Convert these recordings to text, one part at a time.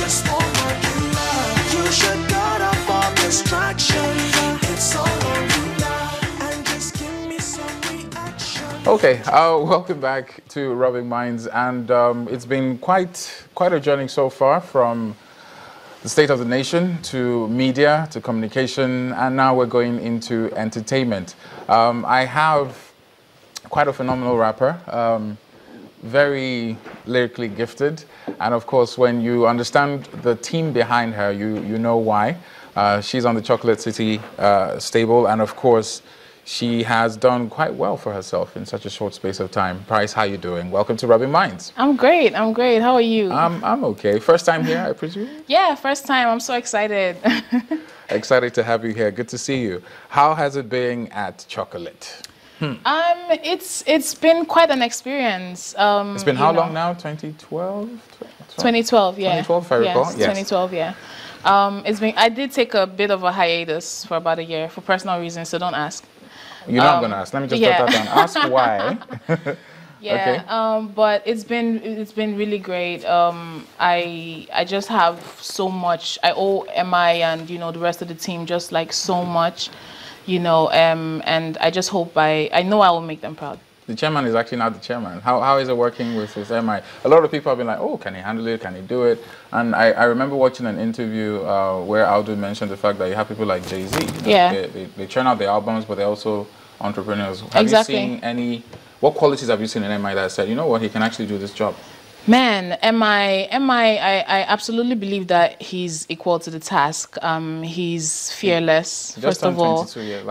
just want what you love. You should cut off all distractions. It's all on you now, and just give me some reaction. Okay, welcome back to Rubbing Minds, and it's been quite a journey so far, from the state of the nation to media to communication, and now we're going into entertainment. I have quite a phenomenal rapper, very lyrically gifted, and of course when you understand the team behind her, you know why. She's on the Chocolate City stable, and of course she has done quite well for herself in such a short space of time. Pryse, how you doing? Welcome to Rubbing Minds. I'm great. How are you? I'm okay. First time here, I presume? Yeah, first time. I'm so excited. Excited to have you here. Good to see you. How has it been at Chocolate? It's been quite an experience. It's been how long now? 2012? 2012, yeah. 2012, if I recall. Yes, 2012, yeah. I did take a bit of a hiatus for about a year for personal reasons, so don't ask. You're not going to ask. Let me just put that down. Ask why. Yeah, okay. But it's been really great. I just have so much. I owe MI and the rest of the team just like so much, and I just hope I know I will make them proud. The chairman is actually not the chairman. How is it working with MI? A lot of people have been like, oh, can he handle it? Can he do it? And I remember watching an interview where Aldo mentioned the fact that you have people like Jay-Z. Yeah. They churn out their albums, but they're also entrepreneurs. Have you seen what qualities have you seen in MI that said, you know what, he can actually do this job? Man, MI, I absolutely believe that he's equal to the task. He's fearless, first of all.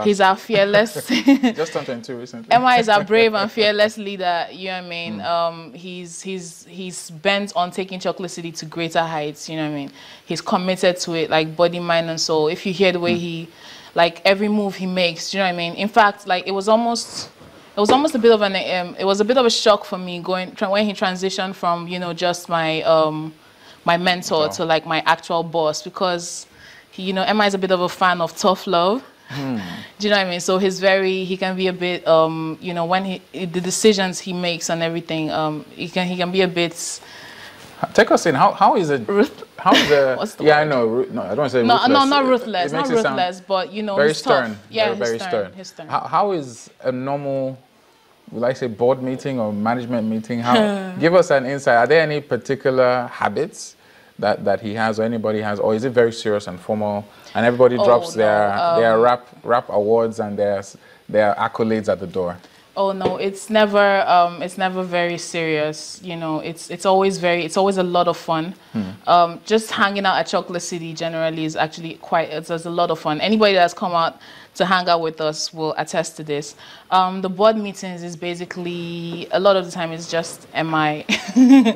He's our fearless. Just turned 22 recently. MI is our brave and fearless leader, you know what I mean? He's bent on taking Chocolate City to greater heights, you know what I mean? He's committed to it, like body, mind, and soul. If you hear the way he, like every move he makes, you know what I mean? In fact, like it was almost a bit of a shock for me when he transitioned from just my my mentor to like my actual boss, because MI is a bit of a fan of tough love. Do you know what I mean? So he can be a bit when the decisions he makes and everything, he can be a bit. Take us in. How is it? How is it? What's the yeah, word? I know. No, I don't want to say ruthless. No, not ruthless. Not ruthless, but very he's stern. Tough. Yeah, very stern. He's stern. How is a normal, will I say, board meeting or management meeting? Give us an insight. Are there any particular habits that he has or anybody has, or is it very serious and formal and everybody drops their rap awards and their accolades at the door? Oh no, it's never very serious. It's always a lot of fun. Just hanging out at Chocolate City generally is actually it's a lot of fun. Anybody that's come out to hang out with us will attest to this. The board meetings is basically, a lot of the time it's just MI.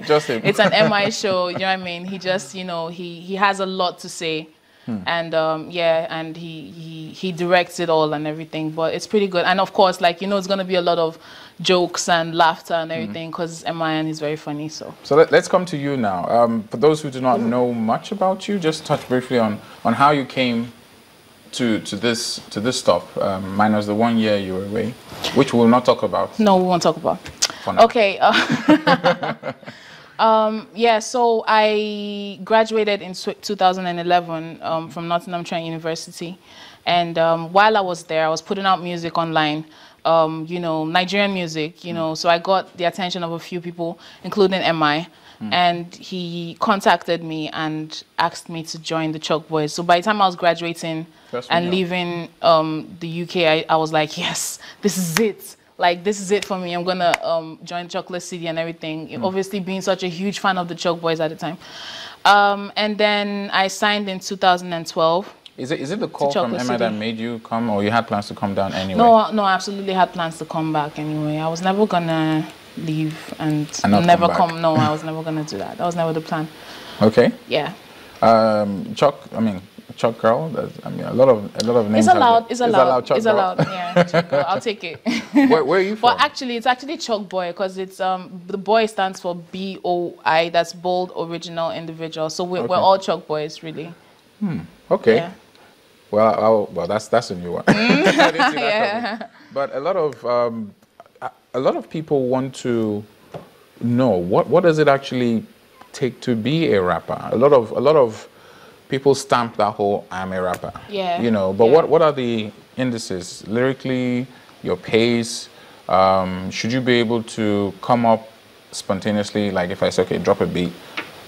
Just him. It's an MI show, you know what I mean? He just, he has a lot to say. And and he directs it all and everything, but it's pretty good. And of course, like it's gonna be a lot of jokes and laughter and everything, because MI is very funny. So let's come to you now. For those who do not know much about you, just touch briefly on how you came to this stop, minus the 1 year you were away, which we will not talk about. No, we won't talk about. Okay. So I graduated in 2011 from Nottingham Trent University, and while I was there, I was putting out music online, Nigerian music, so I got the attention of a few people, including MI, and he contacted me and asked me to join the Chalk Boys. So by the time I was graduating and leaving the UK, I was like, yes, this is it. Like, this is it for me. I'm going to join Chocolate City and everything. Obviously, being such a huge fan of the Chalk Boys at the time. And then I signed in 2012. Is it the call from MI that made you come, or you had plans to come down anyway? No, I absolutely had plans to come back anyway. I was never going to leave and never come. No, I was never going to do that. That was never the plan. Okay. Yeah. Chuck Girl. A lot of names. It's allowed. It's allowed. It's allowed. Yeah, Chuck Girl. I'll take it. Where are you from? Well, actually, it's actually Chuck Boy, because it's the boy stands for BOI. That's bold, original, individual. So we're all Chuck Boys, really. Okay. Yeah. Well, that's a new one. Yeah. But a lot of people want to know what does it actually take to be a rapper? A lot of people stamp that whole "I'm a rapper." Yeah. You know, but Yeah. what are the indices lyrically? Your pace? Should you be able to come up spontaneously? Like if I say, okay, drop a beat,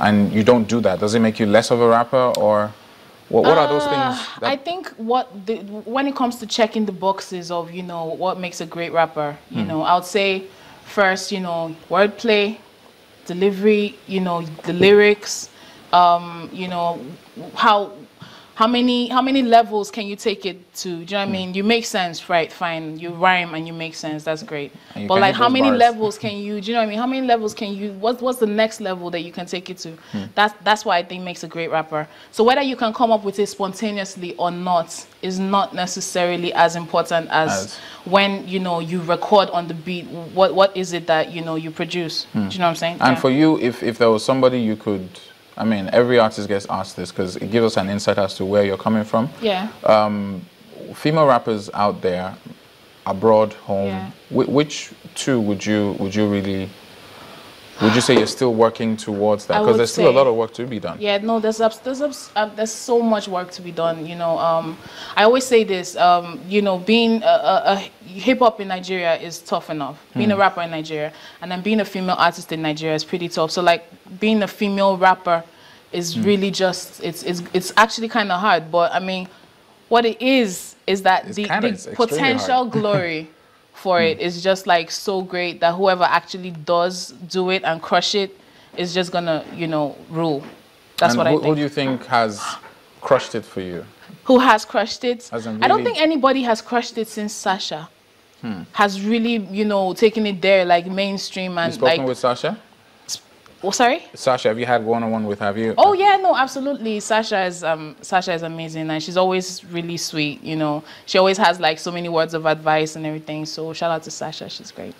and you don't do that, does it make you less of a rapper, or what are those things? I think when it comes to checking the boxes of, you know, what makes a great rapper, you know, I would say first, you know, wordplay, delivery, you know, the lyrics, you know, how many levels can you take it to? Do you know what I mean? You make sense, right? Fine. You rhyme and you make sense. That's great. But like, how many levels can you? Do you know what I mean? How many levels can you? What's the next level that you can take it to? That's what I think makes a great rapper. So whether you can come up with it spontaneously or not is not necessarily as important as when, you know, you record on the beat. What is it that, you know, you produce? Do you know what I'm saying? And for you, if there was somebody you could, I mean, every artist gets asked this because it gives us an insight as to where you're coming from. Yeah. Female rappers out there, abroad, home, Yeah. which two would you say you're still working towards that? Because there's still a lot of work to be done. Yeah, no, there's so much work to be done. You know, I always say this. You know, being a hip hop in Nigeria is tough enough. Being a rapper in Nigeria, and then being a female artist in Nigeria is pretty tough. So like, being a female rapper is really just it's actually kind of hard. But I mean, what it is that the potential glory for it is just like so great that whoever actually does do it and crush it is just gonna, you know, rule. That's what I think. Who do you think has crushed it for you? Who has crushed it? Really? I don't think anybody has crushed it since Sasha has really, you know, taken it there like mainstream and you spoken like. with Sasha? Oh, sorry? Sasha, have you had one-on-one with, have you? Oh yeah, no, absolutely. Sasha is amazing, and she's always really sweet, you know. She always has like so many words of advice and everything. So shout out to Sasha, she's great.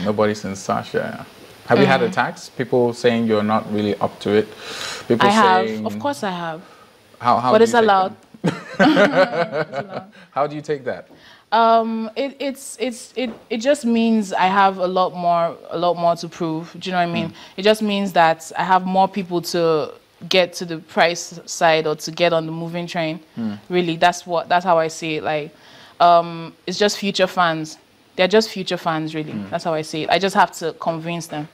Nobody since Sasha. Have you had attacks? People saying you're not really up to it? People I have, saying, of course I have. How But do it's you take allowed. How do you take that? It just means I have a lot more to prove. Do you know what I mean? It just means that I have more people to get to the Pryse side or to get on the moving train. Really, that's how I see it. Like, it's just future fans. They're just future fans, really. That's how I see it. I just have to convince them.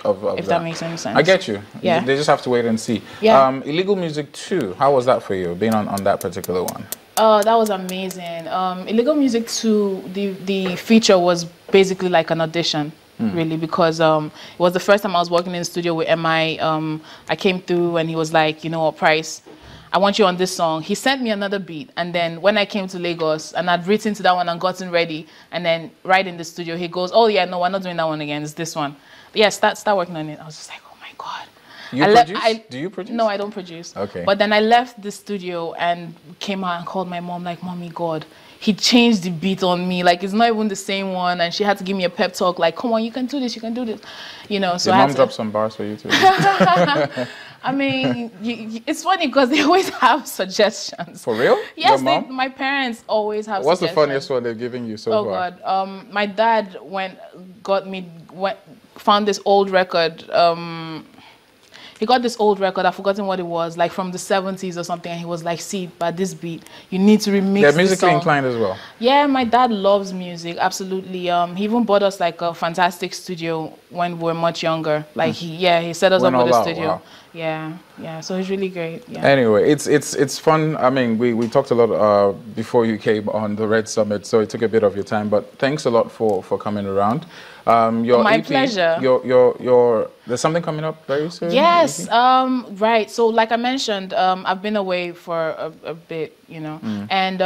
If that makes any sense. I get you. Yeah. They just have to wait and see. Yeah. Illegal Music 2, how was that for you, being on that particular one? That was amazing. Illegal Music 2, the feature was basically like an audition, really, because it was the first time I was working in the studio with MI. I came through and he was like, you know what, Pryse, I want you on this song. He sent me another beat, and then when I came to Lagos and I'd written to that one and gotten ready, and then right in the studio he goes, oh yeah, no, we're not doing that one again, it's this one. Yeah, start working on it. I was just like, oh my God. You produce? Do you produce? No, I don't produce. Okay. But then I left the studio and came out and called my mom, like, Mommy, God, he changed the beat on me. Like, it's not even the same one. And she had to give me a pep talk, like, come on, you can do this, you can do this. You know, so Did mom drop some bars for you too? I mean, it's funny because they always have suggestions. For real? Yes, my parents always have What's suggestions. the funniest one they've given you so far? Oh God, my dad found this old record. He got this old record, I've forgotten what it was, like from the 70s or something, and he was like, see, but this beat, you need to remix They're this musically song. inclined as well? Yeah, my dad loves music, absolutely. He even bought us like a fantastic studio when we were much younger. Like, he set us up with a studio. Wow. Yeah, so he's really great. Yeah. Anyway, it's fun. I mean, we talked a lot before you came on the Red Summit, so it took a bit of your time, but thanks a lot for coming around. Your My EP, pleasure. There's something coming up very soon? Yes, right. So like I mentioned, I've been away for a bit, you know, and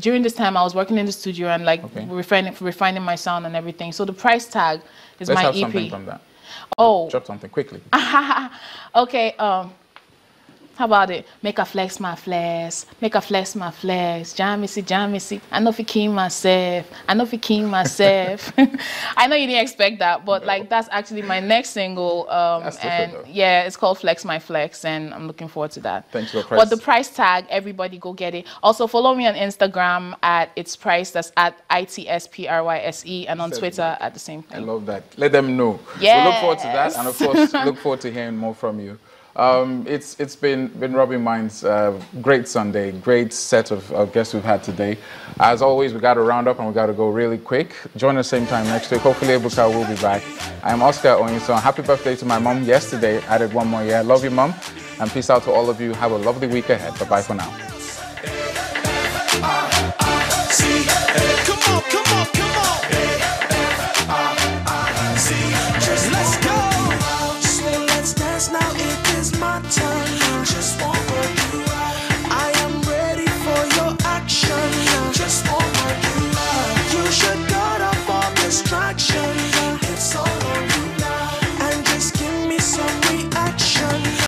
during this time I was working in the studio and like refining my sound and everything. So the price tag is Let's my have EP. something from that. Oh. Drop something quickly. Okay. How about it? Make a flex my flex, make a flex my flex. Jammy, I know if you king myself, I know if you king myself. I know you didn't expect that, but like that's actually my next single. That's different, And though. yeah, it's called Flex My Flex, and I'm looking forward to that. Thanks for But the Pryse. Pryse tag, everybody go get it. Also follow me on Instagram at It's Pryse, that's at ITSPRYSE, and on Said Twitter at the same I thing. love that. Let them know. We look forward to that, Yes. and of course, look forward to hearing more from you. It's been Rubbing Minds. Great Sunday, great set of guests we've had today. As always, we got to round up and we got to go really quick. Join us same time next week. Hopefully, Ebuka will be back. I am Oscar Onyison. Happy birthday to my mom yesterday. Added one more year. Love you, mom, and peace out to all of you. Have a lovely week ahead. Bye bye for now. Come on, come on.